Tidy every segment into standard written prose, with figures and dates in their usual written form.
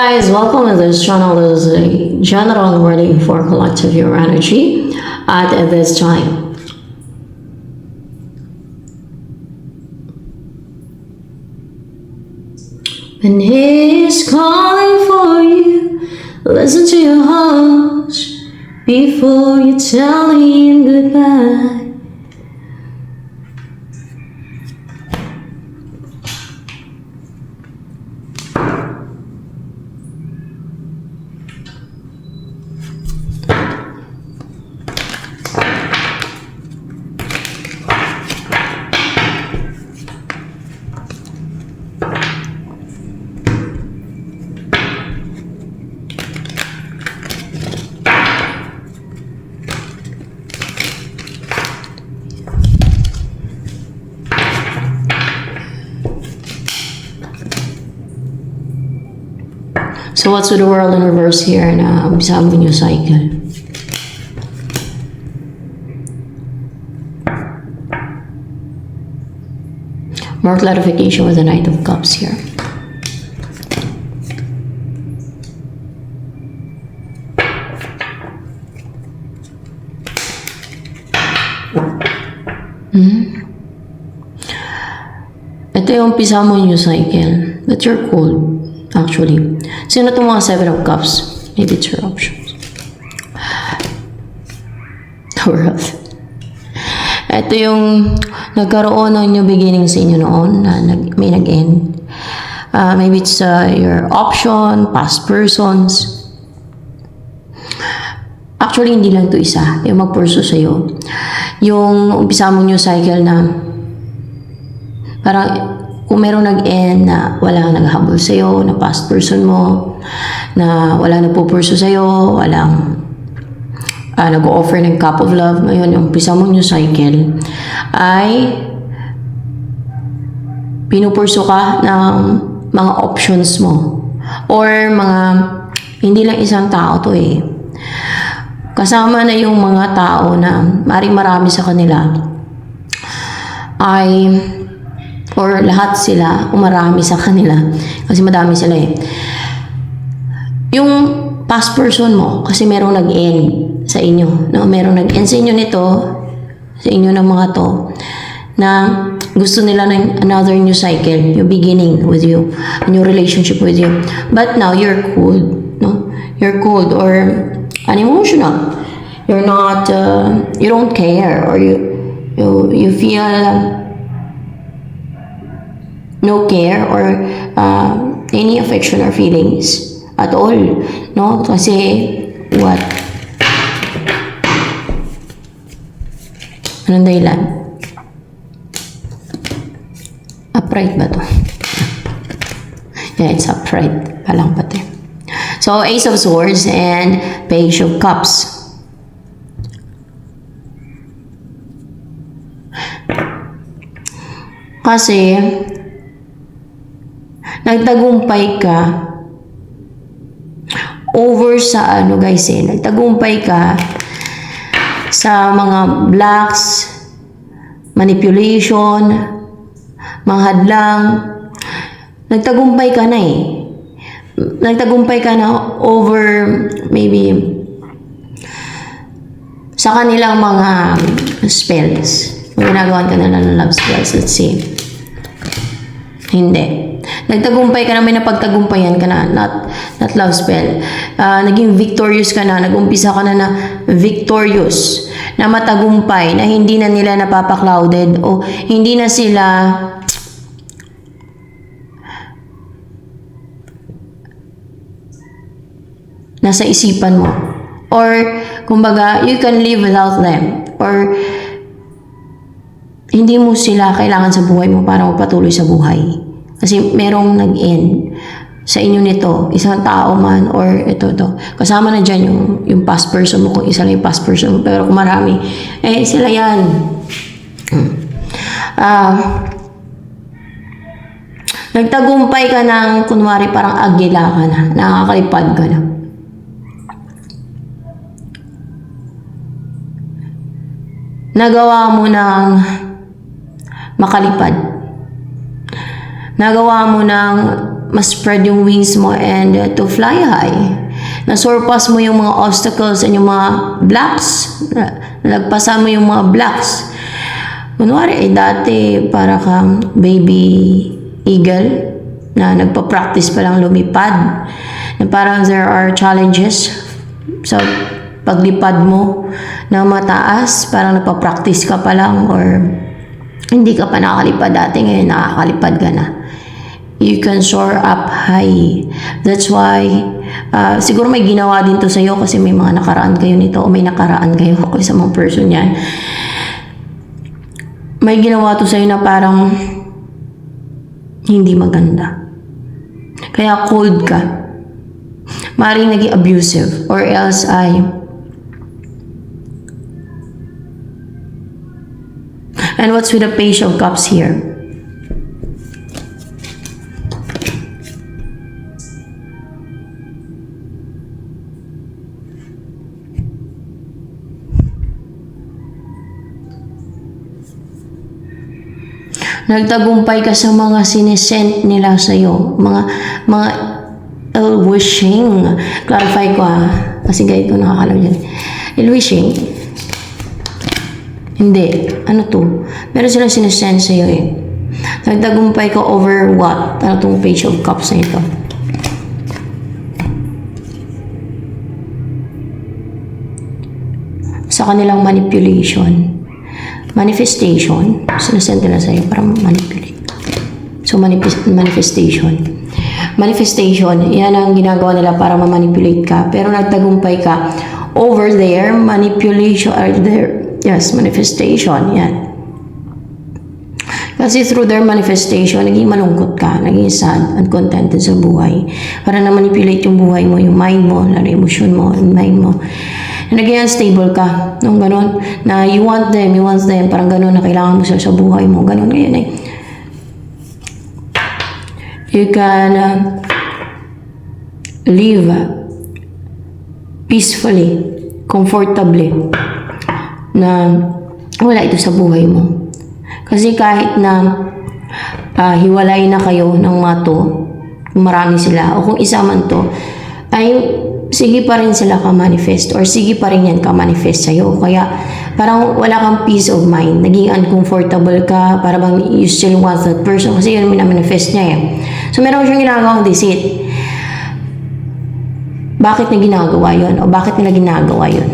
Guys, welcome to this channel. This is a general reading for collective your energy at this time. When he is calling for you, listen to your heart before you tell him goodbye. So what's with the world in reverse here na umpisa mo yung cycle? More clarification with the Knight of Cups here. Ito yung umpisa mo yung cycle. But you're cold. Actually, sino itong mga Seven of Cups? Maybe it's your options. The World. Ito yung nagkaroon ng new beginning sa inyo noon na may nag-end. Maybe it's your option, past persons. Actually, hindi lang ito isa. Yung mag-pursue sa'yo. Yung umpisa mo new cycle na parang kung merong nag-end na walang naghahabol sa'yo, na past person mo, na walang nagpo-pursue sa'yo, walang nag-offer ng cup of love, ngayon yung umpisa mo new cycle, ay pinupurso ka ng mga options mo. Or mga, hindi lang isang tao to eh. Kasama na yung mga tao na marami sa kanila ay or lahat sila, umarami sa kanila. Kasi madami sila eh. Yung past person mo, kasi merong nag-end sa inyo. No? Merong nag-end sa inyo nito, sa inyo ng mga to, na gusto nila ng another new cycle, new beginning with you, a new relationship with you. But now, you're cold. No? You're cold or unemotional. You're not, you don't care or you feel no care or any affection or feelings at all, no? Kasi what? Anong dahilan? Upright ba to? Yeah, it's upright. Palang pati. So, Ace of Swords and Page of Cups. Kasi nagtagumpay ka over sa ano guys eh, nagtagumpay ka sa mga blocks, manipulation, mga hadlang, nagtagumpay ka na eh. Nagtagumpay ka na over maybe sa kanilang mga spells. Ginagawan ka na ng love spells, let's see. Hindi. Nagtagumpay ka na, may napagtagumpayan ka na, not love spell. Naging victorious ka na, nag-umpisa ka na victorious, na matagumpay, na hindi na nila napapaklouded o hindi na sila nasa isipan mo. Or, kumbaga, you can live without them. Or, hindi mo sila kailangan sa buhay mo para magpatuloy sa buhay. Kasi merong nag-end sa inyo nito, isang tao man or ito. Kasama na dyan yung past person mo, kung isa lang yung past person mo. Pero kung marami, eh sila yan. Nagtagumpay ka ng, kunwari parang agila ka na, nakakalipad ka na. Nagawa mo ng makalipad. Nagawa mo ng mas-spread yung wings mo and to fly high. Na-surpass mo yung mga obstacles and yung mga blocks. Nalagpasan mo yung mga blocks. Kunwari, dati para kang baby eagle na nagpa-practice pa lang lumipad. Na parang there are challenges sa paglipad mo na mataas. Parang nagpa-practice ka pa lang or hindi ka pa nakakalipad dati, ngayon nakakalipad ka na. You can soar up high. That's why, siguro may ginawa din to sa'yo kasi may mga nakaraan kayo nito o may nakaraan kayo sa mga person yan. May ginawa to sa'yo na parang hindi maganda. Kaya cold ka. Maaaring naging abusive or else ay and what's with the Page of Cups here? Nagtagumpay ka sa mga sinesent nila sa'yo. Mga wishing. Clarify ko kasi guide ko nakakalam dyan. Wishing. Hindi. Ano to? Meron silang sinesend sa'yo eh. Nagtagumpay ka over what? Ano tong Page of Cups na ito? Sa kanilang manipulation. Manifestation. Sinasend nila sa'yo para manipulate. So, manifestation. Manifestation, yan ang ginagawa nila para ma-manipulate ka. Pero nagtagumpay ka over there, manipulation, or there, yes, manifestation, yan. Kasi through their manifestation, naging malungkot ka, naging sad, uncontented sa buhay. Para na-manipulate yung buhay mo, yung mind mo, lalo yung emotion mo, yung mind mo. Naging unstable ka, nung gano'n, na you want them, parang gano'n na kailangan mo sa buhay mo, gano'n ngayon eh. You can live peacefully, comfortably, na wala ito sa buhay mo. Kasi kahit na hiwalay na kayo ng mato, kung marami sila, o kung isa man to, ay sige pa rin sila ka-manifest or sige pa rin yan ka-manifest sa'yo. Kaya parang wala kang peace of mind. Naging uncomfortable ka, para bang you still want that person kasi yun minamifest niya eh. So meron siyang ginagawang deceit. Bakit niya ginagawa yun? O bakit nila ginagawa yun?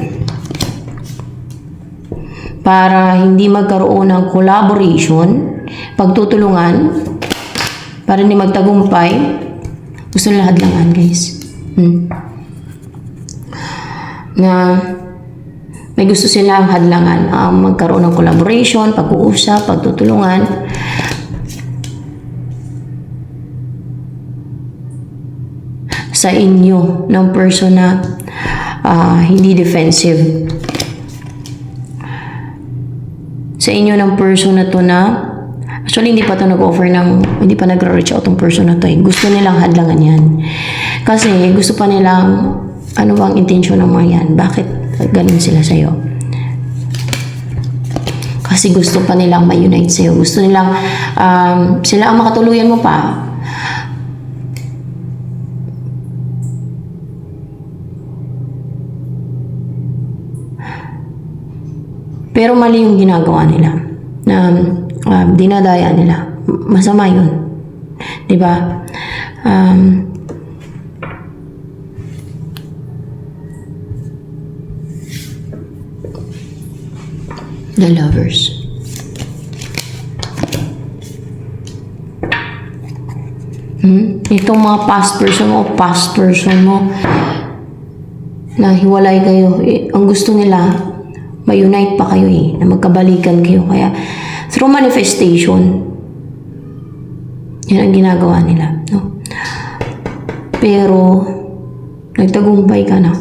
Para hindi magkaroon ng collaboration, pagtutulungan, para hindi magtagumpay, gusto nila hadlangan guys. Na may gusto silang hadlangan, magkaroon ng collaboration, pag-uusap, pagtutulungan. Sa inyo ng person na hindi defensive. Sa inyo ng person na to na actually hindi pa to nag-offer ng, hindi pa nag-reach out tong person na to eh. Gusto nilang hadlangan yan. Kasi gusto pa nilang ano bang intensyon ng mga yan? Bakit ganun sila sa'yo? Kasi gusto pa nilang ma-unite sa'yo. Gusto nilang sila ang makatuluyan mo pa. Pero mali yung ginagawa nila. Na dinadaya nila. Masama yun. Diba? The Lovers. Itong mga past person mo na hiwalay kayo, ang gusto nila ma-unite pa kayo eh, na magkabalikan kayo. Kaya through manifestation, yan ang ginagawa nila, no? Pero nagtagumpay ka na.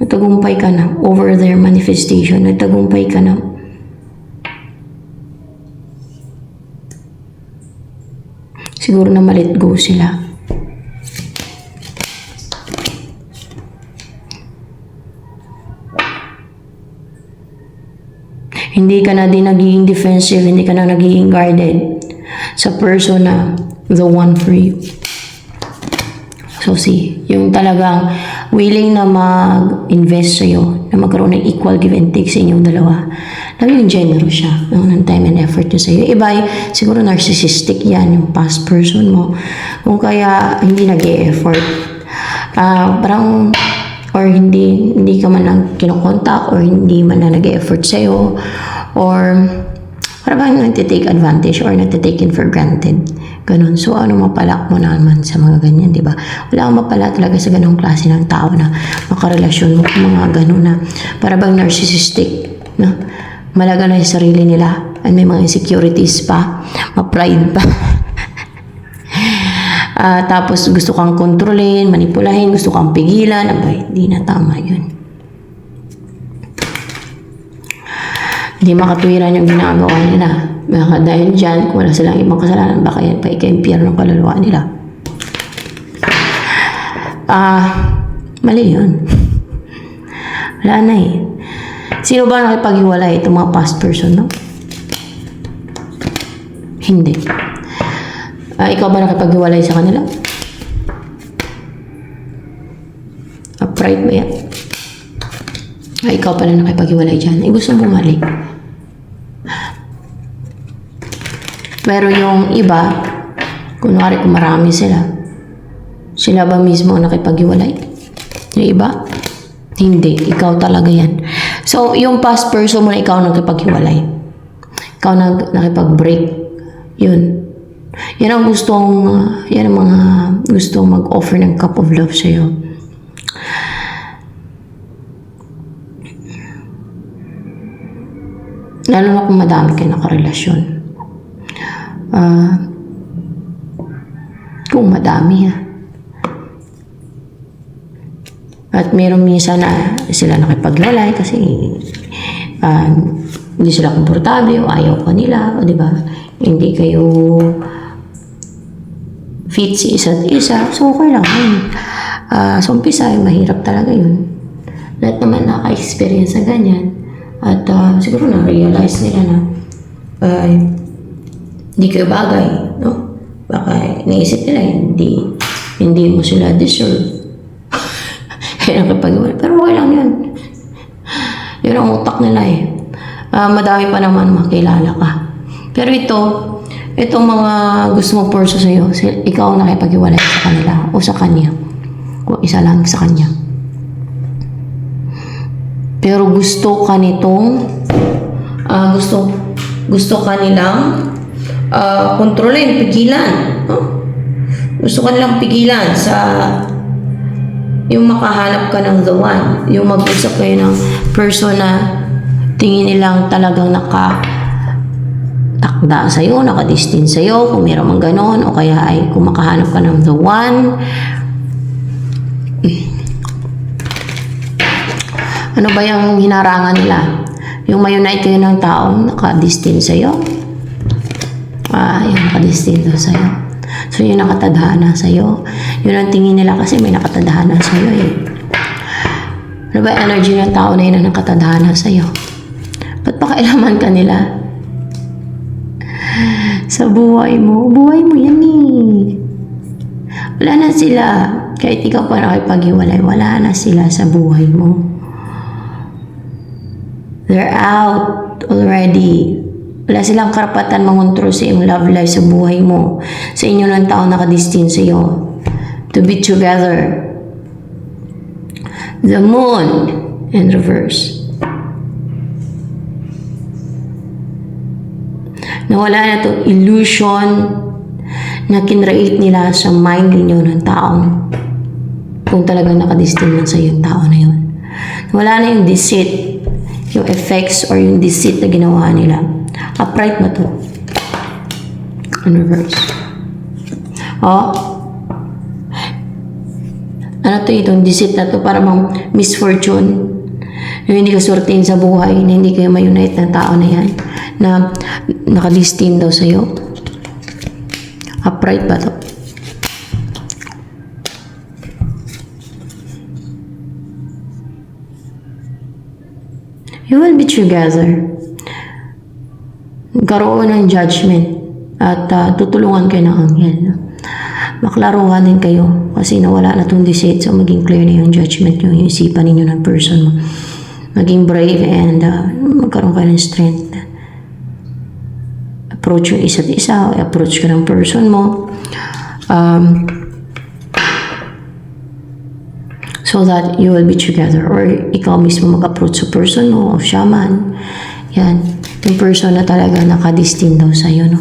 Nagtagumpay ka na over their manifestation. Nagtagumpay ka na. Siguro na ma-let go sila. Hindi ka na din nagiging defensive, hindi ka na nagiging guarded. sa person na the one for you. So see, yung talagang willing na mag-invest sa'yo, na magkaroon ng equal give and take sa inyong dalawa. Yung generous siya, ng time and effort niya sa'yo. Iba, siguro narcissistic yan, yung past person mo. Kung kaya hindi nag-e-effort. Parang, or hindi ka man lang kinokontak, or hindi man lang nag-e-effort sa'yo, or parang bang nagtitake advantage or nagtitaken for granted. Ganun. So, ano mapala mo naman sa mga ganyan, di ba? Wala kang mapala talaga sa ganung klase ng tao na makarelasyon mo kung mga ganun na para bang narcissistic, na malaga na yung sarili nila at may mga insecurities pa, ma-pride pa. Tapos gusto kang kontrolin, manipulahin, gusto kang pigilan, abay, di na tama yun. Hindi makatwiran yung ginagawa nila. Baka dahil dyan, kung wala silang ibang kasalanan, baka yan pa ika-impyerno ng kaluluwa nila. Mali yun. Wala na eh. Sino ba nakipaghiwalay itong mga past person, no? Hindi. Ikaw ba nakipaghiwalay sa kanila? Pride ba yan? Ikaw pala nakipaghiwalay dyan. Gusto mo bumalik. Pero yung iba, kunwari kung marami sila ba mismo ang nakipaghiwalay? Yung iba? Hindi. Ikaw talaga yan. So, yung past person mo na ikaw nakipaghiwalay. Ikaw nakipag-break. Yun. Yan ang yan ang mga gustong mag-offer ng cup of love sa'yo. Lalo na kung madami kayo nakarelasyon. Kung madami At mayroong minsan na sila nakipaghiwalay kasi hindi sila komportable o ayaw pa nila, o diba? Hindi kayo fit si isa't isa, so okay lang yun. Sa umpisa, mahirap talaga yun. Lahat naman naka-experience na ganyan. At siguro na-realize nila na hindi kayo bagay, no? Baka naisip nila, hindi mo sila deserve. Kaya nakipag-iwalay. Pero okay lang yun. Yun ang utak nila eh. Madami pa naman makilala ka. Pero itong mga gusto mong porso sa'yo, ikaw nakipag-iwalay sa kanila o sa kanya. O isa lang sa kanya. Pero gusto ka nitong, gusto ka nilang kontrolin, pigilan. Gusto ka nilang pigilan sa yung makahanap ka ng the one. Yung mag-usap kayo ng person na tingin nilang talagang nakatakda sa'yo, nakadestin sa'yo, kung mayroon mang ganon, o kaya ay kung makahanap ka ng the one. Ano ba yung hinarangan nila? Yung may-unite kayo ng taong nakadestin sa'yo? Yung nakadestin daw sa'yo. So, yung nakatadhana sa'yo. Yun ang tingin nila kasi may nakatadhana sa'yo eh. Ano ba yung energy ng tao na yun na nakatadhana sa'yo? Ba't pakailaman ka nila? Sa buhay mo. Buhay mo yan eh. Wala na sila. Kahit ikaw pa nakipaghiwalay, wala na sila sa buhay mo. They're out already. Wala silang karapatan mangontrol sa iyong love life sa buhay mo. Sa inyo ng tao nakadestin sa iyo. To be together. The moon in reverse. Nawala na to illusion na kinreate nila sa mind ninyo ng taong kung talagang nakadestin lang sa iyo yung tao na yun. Wala na yung deceit, yung effects or yung deceit na ginawa nila. Upright na to. In reverse. Ano to itong deceit na to? Para bang misfortune. Yung hindi ka sortein sa buhay, na hindi kayo ma-unite ng tao na yan. Na nakadestin daw sa'yo. Upright ba to? You will be together. Karoon ng judgment. At tutulungan kayo ng anghel. Maklaruhan din kayo kasi nawala na itong deceit, so maging clear na yung judgment nyo, yung isipan ninyo ng person mo. Maging brave and magkaroon kayo ng strength. Approach yung isa't isa, approach ka ng person mo. So that you will be together, or ikaw mismo mag-approach sa person mo, o shaman. Yan, yung person na talaga nakadestin daw sa'yo, no?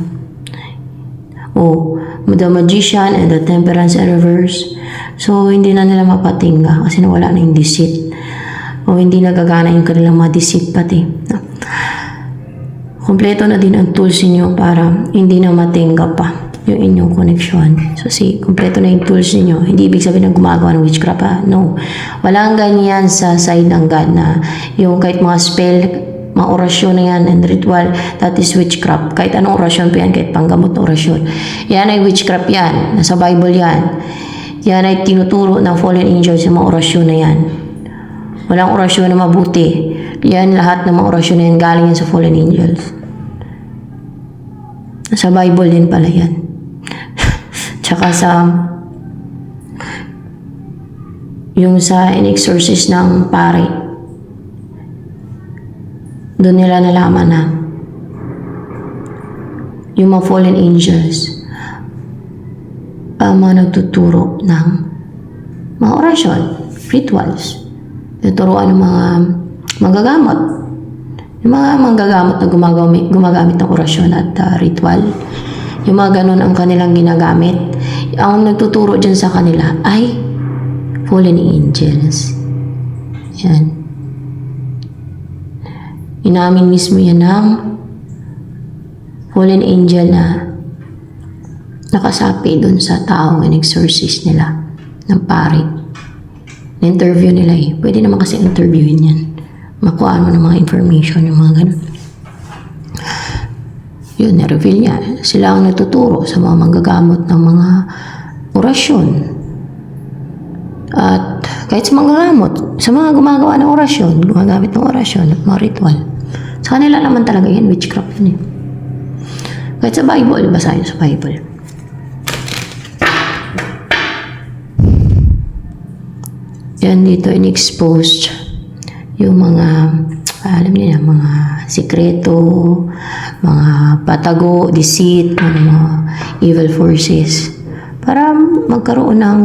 O, the magician and the temperance and reverse. So, hindi na nila mapatingga kasi nawala na yung deceit. O, hindi nagagana yung kanilang mga deceit pati. No? Kompleto na din ang tools niyo para hindi na matingga pa yung inyong connection. So, kompleto na yung tools niyo. Hindi ibig sabihin na gumagawa ng witchcraft, ha? No. Walang ganyan sa side ng God na yung kahit mga spell, mga orasyon na yan and ritual, that is witchcraft. Kahit anong orasyon pa yan, kahit panggamot na orasyon. Yan ay witchcraft yan. Nasa Bible yan. Yan ay tinuturo ng fallen angels yung mga orasyon na yan. Walang orasyon na mabuti. Yan, lahat ng mga orasyon na yan galing yan sa fallen angels. Sa Bible din pala yan. Tsaka yung sa in-exorcist ng pare, doon nila nalaman na yung mga fallen angels mga nagtuturo ng mga orasyon, rituals. Tuturuan ng mga manggagamot. Yung mga manggagamot na gumagamit ng orasyon at ritual. Yung mga ganun ang kanilang ginagamit. Ang nagtuturo dyan sa kanila ay fallen angels. Yan. Inamin mismo yan ng fallen angel na nakasapi dun sa taong in-exorcist nila ng pare. Na-interview nila eh. Pwede naman kasi interviewin yan. Makuha mo ng mga information, yung mga ganun. Yun, na-reveal niya. Sila ang natuturo sa mga manggagamot ng mga orasyon. At kahit sa manggagamot, sa mga gumagawa ng orasyon, gumagamit ng orasyon at mga ritual. Sa kanila naman talaga yan, witchcraft yun eh. Kahit sa Bible, basahin sa Bible. Yan dito, in-exposed yung mga, alam niyo na, mga sikreto, mga patago, deceit, mga evil forces. Para magkaroon ng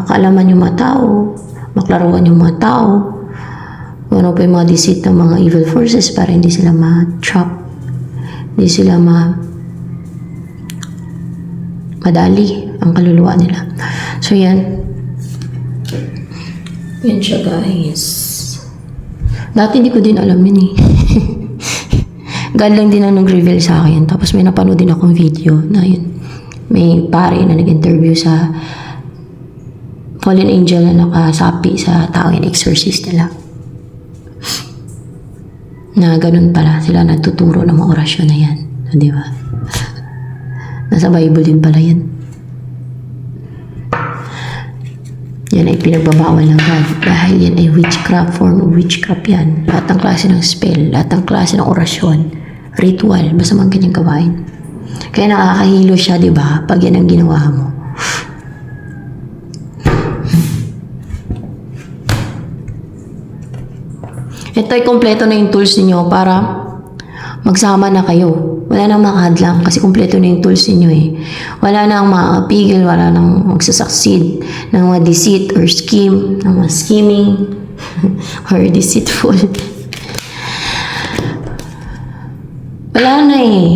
kaalaman yung mga tao, maklaruan yung mga tao, ano pa yung mga deceit ng mga evil forces para hindi sila ma-trap, hindi sila madali ang kaluluwa nila. So yan. Yan siya guys. Dati hindi ko din alam yun eh. God lang din ang nag-reveal sa akin. Tapos may napanood din akong video na yun. May pare na nag-interview sa fallen angel na nakasapi sa taong in-exorcist nila. Na ganun pala sila nagtuturo ng mga orasyon na yan. Di ba? Nasa Bible din pala yan. Yan ay pinagbabawal ng God. Dahil yan ay witchcraft, form of witchcraft yan. Lahat ng klase ng spell, lahat ng klase ng orasyon, ritual, basta mang kanyang gawain. Kaya nakakahilo siya, di ba? Pag yan ang ginawa mo. Ito ay kompleto na yung tools niyo para magsama na kayo. Wala nang makahadlang kasi kompleto na yung tools niyo eh. Wala nang makapigil, wala nang magsasucceed ng mga deceit or scheme, ng mga scheming or deceitful. Wala na eh.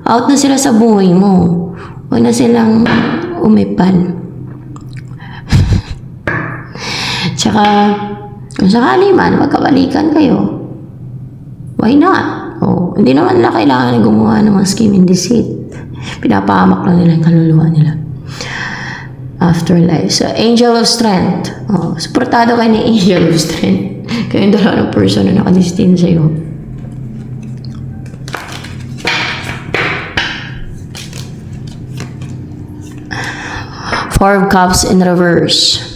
Out na sila sa buhay mo. Huwag na silang umipal. Tsaka, kung sakali man, magkabalikan kayo. Why not? Hindi naman nila kailangan na gumawa ng mga scheme and deceit. Pinapahamak lang nila yung kaluluwa nila. Afterlife. So, angel of strength. Suportado kayo ni angel of strength. Kaya yung dalawa ng person na nakadestin sa'yo. Four of Cups in reverse.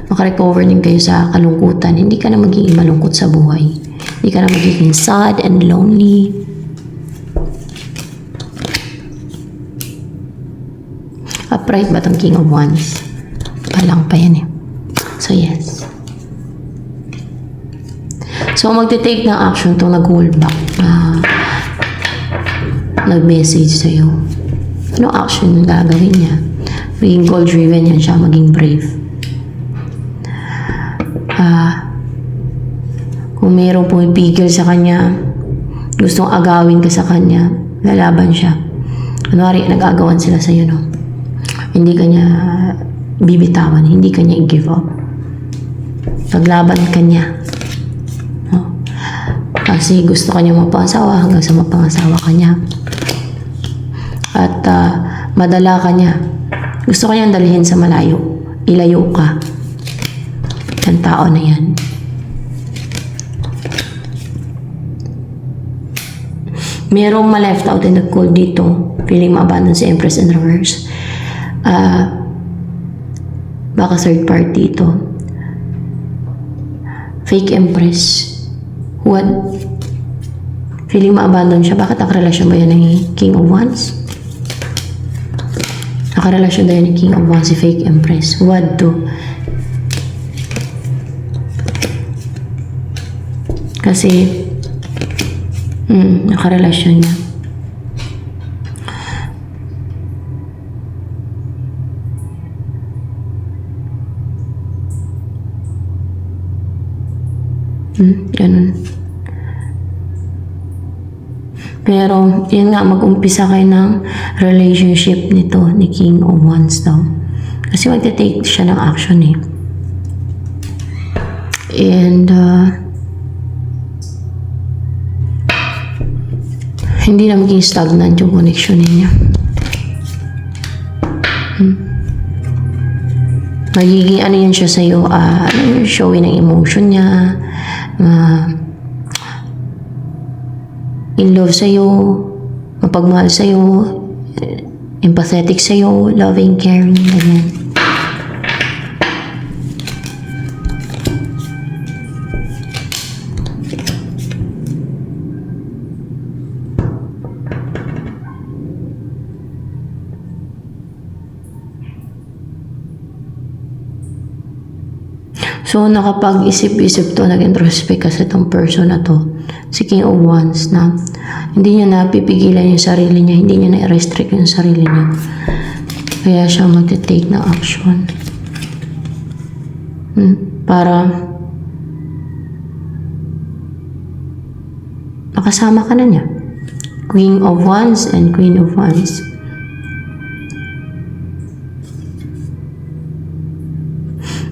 Makarecover din kayo sa kalungkutan. Hindi ka na magiging malungkot sa buhay. Hindi ka na magiging sad and lonely. Upright ba itong King of Wands? Palang pa yan eh. So, yes. So, magte-take ng action itong nag-hold back na nag-message sa'yo. Ano action yung gagawin niya? Maging goal-driven yan siya, maging brave. Kung mayroong pumipigil sa kanya, gustong agawin ka sa kanya, lalaban siya. Kunwari, nag-agawan sila sa'yo, no? Hindi ka niya bibitawan, hindi ka niya i-give up. Paglaban ka niya. No? Kasi gusto ka niya mapangasawa hanggang sa mapangasawa ka niya. At madala ka niya. Gusto ka niyang dalhin sa malayo. Ilayo ka. Ang tao na yan. Merong ma-left out in the cold dito. Feeling ma-abandon si Empress in reverse. Baka third party ito. Fake Empress. What? Feeling ma-abandon siya. Bakit ang relasyon ba yan ng King of Wands? Nakarelasyon dahil ni King of Wands si Fake Empress. What to? Kasi nakarelasyon niya. Ganun. Pero, yun nga, mag-umpisa kayo ng relationship nito ni King of Wands daw. Kasi magte-take siya ng action eh. And, hindi na maging stagnant yung connection ninyo. Magiging ano yan siya sa'yo, showing ng emotion niya, in love sa'yo, mapagmahal sa'yo, empathetic sa'yo, loving, caring, ganyan. So, nakapag-isip-isip to, nag-introspect kasi itong person na to, si King of Wands, na hindi niya napipigilan yung sarili niya, hindi niya na-restrict yung sarili niya. Kaya siya magte-take ng action. Para makasama ka na niya. Queen of Wands and Queen of Wands.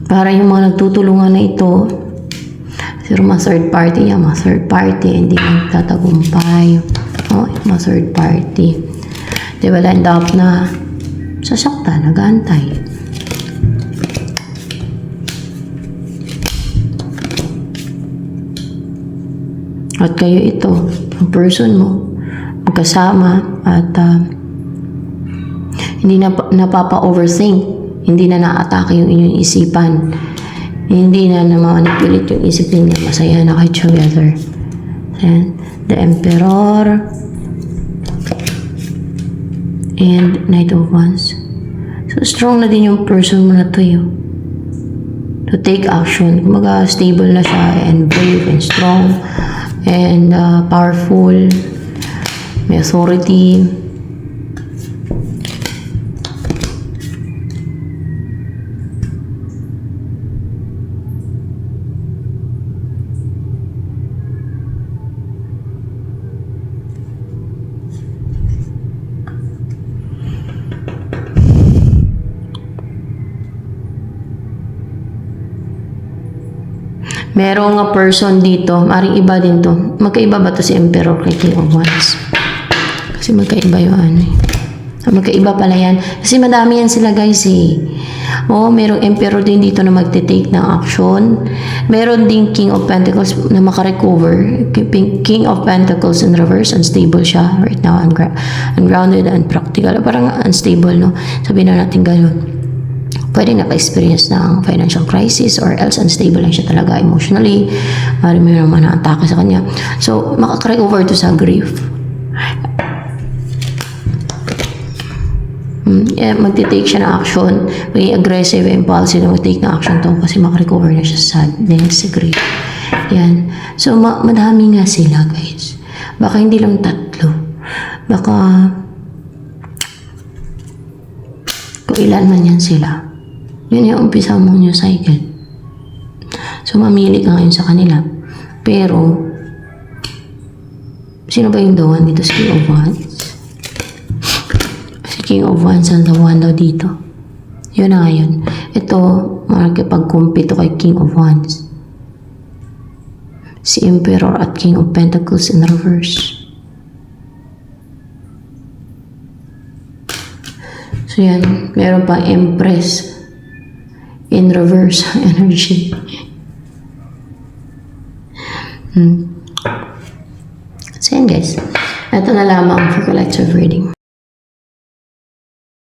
Para yung mga nagtutulungan na ito, siguro mga third party yan, mga third party, hindi nagtatagumpay. Mga third party. Di ba, end up na sasaktan, nag-aantay. At kayo ito, ang person mo, magkasama, at hindi na napapa-overthink. Hindi na na-atake yung inyong isipan. Hindi na na-manipulate yung isip ninyo. Masaya na kayo together. And the Emperor. And Knight of Wands. So, strong na din yung person mo na to yun. To take action. Kumaga, stable na siya. And brave and strong. And powerful. May authority. Merong person dito, maring iba din to. Magkaiba ba to si Emperor kay King of Wands? Kasi magkaiba yung ano eh. Magkaiba pala yan. Kasi madami yan sila guys eh. Merong Emperor din dito na magte-take ng action. Meron din King of Pentacles na makarecover. King of Pentacles in reverse, unstable siya right now, ungrounded and practical. Parang unstable, no? Sabihin na natin gano'n. Pwede naka-experience ng financial crisis or else unstable lang siya talaga emotionally. May naman na-atake sa kanya. So, makaka-recover to sa grief. magti-take siya ng action, maging aggressive, impulsive na mag-take ng action to kasi makarecover na siya sa sadness, grief. Yan. So, madami nga sila, guys. Baka hindi lang 3. Baka kung ilan man yan sila. Yun yung umpisa mong new cycle. So, mamili ka ngayon sa kanila. Pero, sino ba yung the one dito? Si King of Wands? Si King of Wands ang the one daw dito. Yun na ngayon. Ito, makikipag-compete kay King of Wands. Si Emperor at King of Pentacles in reverse. So yan, meron pang Empress in reverse energy. So yan guys, ito na lamang for collective reading.